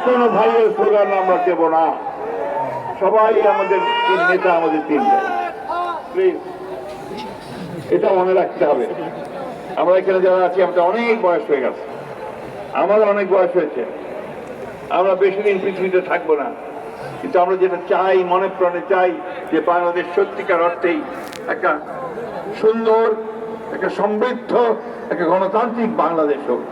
কোনো ভাইয়ের স্লোগান আমরা দেব না। সবাই আমাদের নেতা, আমাদের তিন ভাই, প্লিজ এটা মনে রাখতে হবে। আমরা এখানে যারা আছি, আমাদের অনেক বয়স হয়ে গেছে, আমার অনেক বয়স হয়েছে, আমরা বেশি দিন পৃথিবীতে থাকবো না, কিন্তু আমরা যেটা চাই, মনে প্রাণে চাই যে বাংলাদেশ সত্যিকার অর্থেই একটা সুন্দর, একটা সমৃদ্ধ, একটা গণতান্ত্রিক বাংলাদেশ হোক।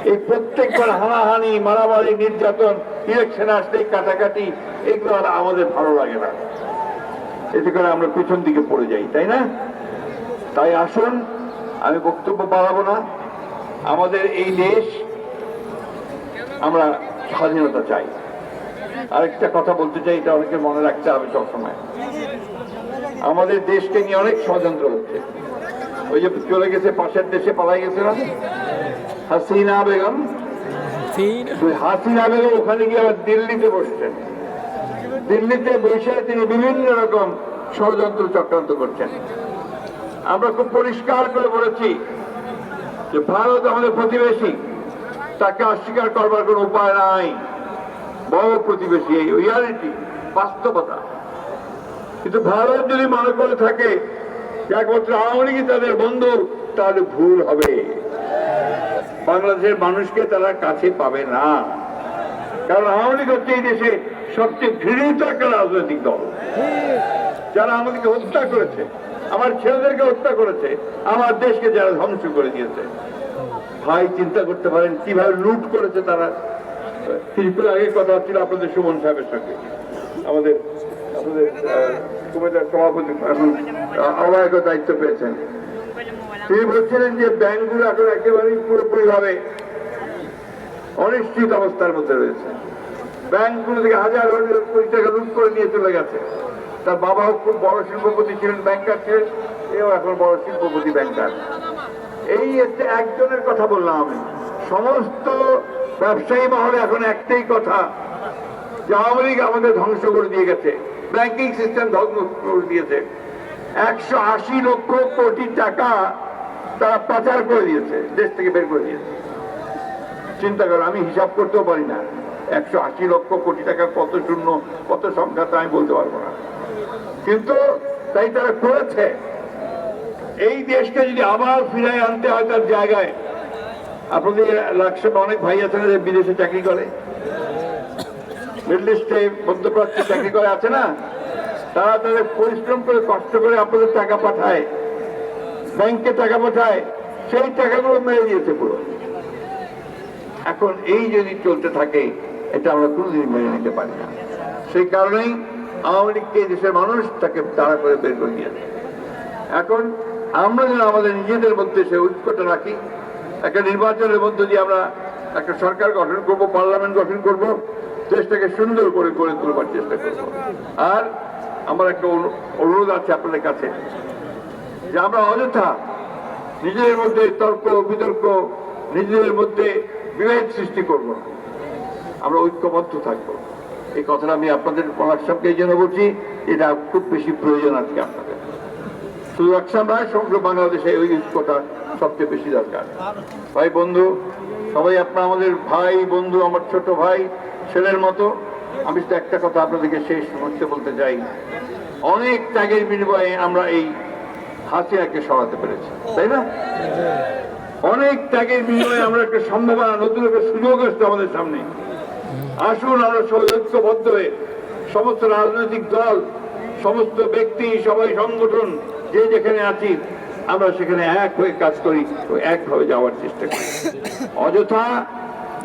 এই প্রত্যেকবার হানাহানি, মারামারি, নির্যাতন, ইলেকশন আসলেই কাটাকাটি, এগুলো আর আমাদের ভালো লাগে না। এতে করে আমরা পিছন দিকে পড়ে যাই, তাই না? তাই আসুন, আমি বক্তব্য বাড়াবো না। আমাদের এই দেশ, আমরা স্বাধীনতা চাই। আরেকটা কথা বলতে চাই, এটা অনেকে মনে রাখতে হবে সবসময়। আমাদের দেশকে নিয়ে অনেক ষড়যন্ত্র হচ্ছে। ওই যে চলে গেছে, পাশের দেশে পালাই গেছে না হাসিনা বেগম, হাসিনা বেগম ওখানে গিয়ে আবার দিল্লিতে বসছেন। দিল্লিতে বসে তিনি বিভিন্ন রকম ষড়যন্ত্র চক্রান্ত করছেন। আমরা খুব পরিষ্কার করে বলেছি যে ভারত আমাদের প্রতিবেশী, তাকে অস্বীকার করবার কোন উপায় নাই। বড় প্রতিবেশী, এই রিয়ালিটি, বাস্তবতা। কিন্তু ভারত যদি মনে করে থাকে যে একমাত্র আওয়ামী লীগই তাদের বন্ধু, তাহলে ভুল হবে। বাংলাদেশের মানুষকে তারা কাছে পাবে না, কারণ আওয়ামী লীগ হচ্ছে এই দেশে সবচেয়ে ঘৃণিত একটা রাজনৈতিক দল, যারা আমাদেরকে হত্যা করেছে, আমার ছেলেদেরকে হত্যা করেছে, আমার দেশকে যারা ধ্বংস করে দিয়েছে। ভাই চিন্তা করতে পারেন কিভাবে লুট করেছে তারা। কিছুক্ষণ আগে কথা হচ্ছিল আপনাদের সুমন সাহেবের সঙ্গে, আমাদের কুমিল্লার সভাপতি, এখন আহ্বায়কের দায়িত্ব পেয়েছেন। তিনি বলছিলেন যে ব্যাংকগুলো এখন একেবারেই পুরোপুরি ভাবে অনিশ্চিত অবস্থার মধ্যে রয়েছে। ব্যাংকগুলো থেকে হাজার হাজার কোটি টাকা লুট করে নিয়ে চলে গেছে। তার বাবাও খুব বড় শিল্পপতি ছিলেন, ব্যাংকার ছিলেন, এও এখন বড় শিল্পপতি, ব্যাংকার। এই একজনের কথা বললাম আমি। সমস্ত ব্যবসায়ী মহলে এখন একটাই কথা যে আওয়ামী লীগ আমাদের ধ্বংস করে দিয়ে গেছে, ব্যাংকিং সিস্টেম ধ্বংস করে দিয়েছে। 180 লক্ষ কোটি টাকা তারা পাচার করে দিয়েছে, দেশ থেকে বের করে দিয়েছে। চিন্তা করো, আমি হিসাব করতেও পারি না 180 লক্ষ কোটি টাকা কত শূন্য, কত সংখ্যা, তা আমি বলতে পারবো না, কিন্তু তাই তারা করেছে। এই দেশকে যদি আবার ফিরাই আনতে হয় তার জায়গায়, আপনাদের লাক্সে অনেক ভাই আছেন যে বিদেশে চাকরি করে, মিডল ইস্টে, মধ্যপ্রাচ্যে চাকরি করে, আছে না? তারা তাদের পরিশ্রম করে, কষ্ট করে আপনাদের টাকা পাঠায়, ব্যাংকে টাকা পাঠায়, সেই টাকাগুলো মেরে দিয়েছে পুরো। এখন এই যদি চলতে থাকে, এটা আমরা কোনোদিন মেনে নিতে পারি না। সেই কারণেই আওয়ামী লীগকে দেশের মানুষ তাকে তাড়া করে বের করে দিয়েছে। এখন আমরা যেন আমাদের নিজেদের মধ্যে সে ঐক্যটা রাখি, একটা নির্বাচনের মধ্যে দিয়ে আমরা একটা সরকার গঠন করব, পার্লামেন্ট গঠন করব, দেশটাকে সুন্দর করে গড়ে তুলবার চেষ্টা করব। আর আমার একটা অনুরোধ আছে আপনাদের কাছে, যে আমরা অযথা নিজেদের মধ্যে তর্ক বিতর্ক, নিজেদের মধ্যে বিভেদ সৃষ্টি করব না, আমরা ঐক্যবদ্ধ থাকবো। এই কথাটা আমি আপনাদের পরামর্শকে এই জন্য বলছি, এটা খুব বেশি প্রয়োজন আজকে আপনাদের। শুধু একসাম নয়, সমগ্র বাংলাদেশে ওই ঐক্যটা সবচেয়ে বেশি দরকার। ভাই বন্ধু সবাই, আপনারা আমাদের ভাই বন্ধু, আমার ছোট ভাই ছেলের মতো। আমি তো একটা কথা আপনাদেরকে শেষ মুহূর্তে বলতে চাই, অনেক ত্যাগের বিনিময়ে আমরা এই হাসিনাকে সরাতে পেরেছি, তাই না? অনেক ত্যাগের বিনিময়ে আমরা একটা সম্ভাবনা, নতুন একটা সুযোগ আসছে আমাদের সামনে। আসুন আমরা সবাই ঐক্যবদ্ধ হয়ে, সমস্ত রাজনৈতিক দল, সমস্ত ব্যক্তি, সবাই সংগঠন, যে যেখানে আছি, আমরা সেখানে এক হয়ে কাজ করি, একভাবে যাওয়ার চেষ্টা করি। অযথা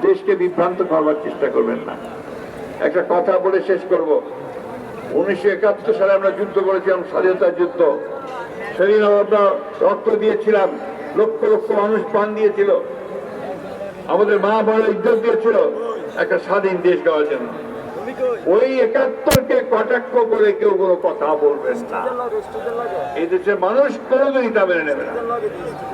দেশকে বিভ্রান্ত করবার চেষ্টা করবেন না। একটা কথা বলে শেষ করব। 1971 সালে আমরা যুদ্ধ করেছিলাম, স্বাধীনতার যুদ্ধ। সেদিন আমরা রক্ত দিয়েছিলাম, লক্ষ লক্ষ মানুষ প্রাণ দিয়েছিল, আমাদের মা বড় ইজ্জত দিয়েছিল একটা স্বাধীন দেশ গড়ার জন্য। ওই 71কে কটাক্ষ করে কেউ কোনো কথা বলবেন না। এই দেশের মানুষ কোনোদিনই তা মেনে নেবে না।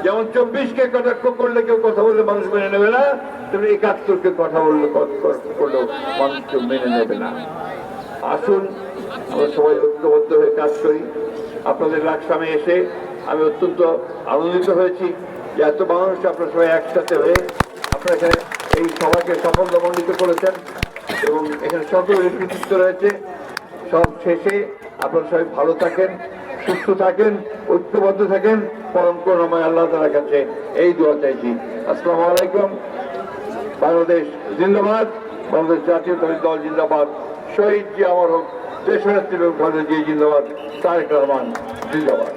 যেমন 24কে কটাক্ষ করলে কেউ কথা বললে মানুষ মেনে নেবে না, তেমনি 71কে কথা বললে করলেও মানুষ কেউ মেনে নেবে না। আসুন আমরা সবাই ঐক্যবদ্ধ হয়ে কাজ করি। আপনাদের লাকসামে এসে আমি অত্যন্ত আনন্দিত হয়েছি যে এত মানুষ আপনারা সবাই একসাথে হয়ে আপনারা এখানে এই সভাকে সাফল্যমণ্ডিত করেছেন। এবং এখানে সকলের কৃতিত্ব রয়েছে। সব শেষে আপনারা সবাই ভালো থাকেন, সুস্থ থাকেন, ঐক্যবদ্ধ থাকেন, পরম করুণাময় আল্লাহ তাআলার কাছে এই দোয়া চাইছি। আসসালামু আলাইকুম। বাংলাদেশ জিন্দাবাদ, বাংলাদেশ জাতীয়তাবাদী দল জিন্দাবাদ, শহীদ জিয়া অমর হোক, দেশনেত্রী বেগম খালেদা জিয়া জিন্দাবাদ, তারেক রহমান জিন্দাবাদ।